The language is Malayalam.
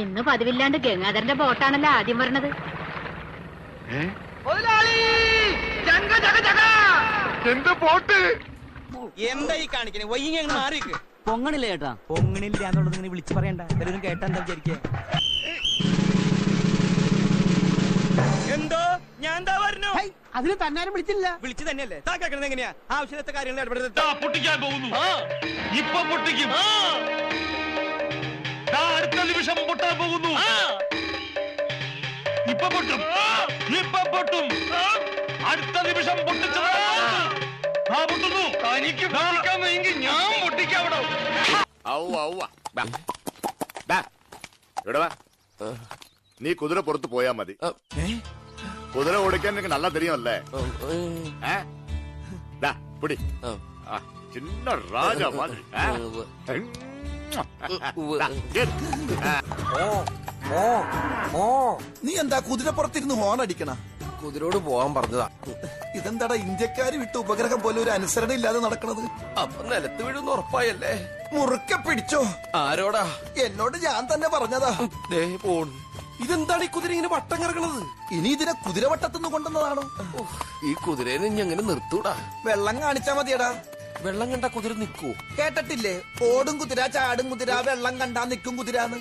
ഇന്ന് പതിവില്ലാണ്ട് ഗംഗാധരന്റെ ബോട്ടാണല്ലോ ആദ്യം പറഞ്ഞത്. എന്ത് ബോട്ട്? എന്താ ഈ കാണിക്കണേ? വൈകി മാറിക്ക്. പൊങ്ങണില്ല ചേട്ടാ. പൊങ്ങണില്ല എന്നുള്ളത് ഇങ്ങനെ വിളിച്ചു പറയണ്ട. എല്ലാവരും കേട്ടാ എന്താ വിചാരിക്കുക? എന്തോ ഞാൻ എന്താ പറഞ്ഞു? അതിന് തന്നാരും വിളിച്ചില്ല. വിളിച്ചു തന്നെയല്ലേ? താ കേൾക്കണത് എങ്ങനെയാ? ആവശ്യത്തെ കാര്യങ്ങൾ ഇടപെടുത്ത പൊട്ടിക്കാൻ പോകുന്നു. ഇപ്പൊ പൊട്ടിക്കും. അടുത്ത നിമിഷം പൊട്ടാൻ പോകുന്നു. ഇപ്പൊ പൊട്ടും. ഇപ്പൊ പൊട്ടും. അടുത്ത നിമിഷം പൊട്ടിച്ചത് പൊട്ടുന്നു. തനിക്ക് പൊട്ടിക്കാൻ വയ്യെങ്കിൽ ഞാൻ പൊട്ടിക്കാവിടോ. നീ കുതിര പുറത്ത് പോയാ മതി. കുതിര ഓടിക്കാൻ എനിക്ക് നല്ല തെരിയല്ലേ? പിടി. ചിന്ന രാജ മാതിരി. നീ എന്താ കുതിരപ്പുറത്തിരുന്ന് ഹോൺ അടിക്കണ? കുതിരോട് പോവാൻ പറഞ്ഞതാ. ഇതെന്താടാ ഇന്ത്യക്കാര് വിട്ട ഉപഗ്രഹം പോലെ ഒരു അനുസരണ ഇല്ലാതെ നടക്കണത്? അപ്പൊ നിലത്ത് വീഴുന്ന ഉറപ്പായല്ലേ? മുറുക്കെ പിടിച്ചോ. ആരോടാ? എന്നോട് ഞാൻ തന്നെ പറഞ്ഞതാ. ഇതെന്താണ് ഈ കുതിര ഇങ്ങനെ വട്ടം കറങ്ങണത്? ഇനി ഇതിനെ കുതിരവട്ടത്തുനിന്ന് കൊണ്ടുവന്നതാണോ? ഈ കുതിരേനെ ഇനി എങ്ങനെ നിർത്തൂടാ? വെള്ളം കാണിച്ചാ മതിയടാ. വെള്ളം കണ്ട കുതിര നിക്കൂ? കേട്ടിട്ടില്ലേ? ഓടും കുതിര, ചാടും കുതിര, വെള്ളം കണ്ടാ നിക്കും കുതിരാന്ന്.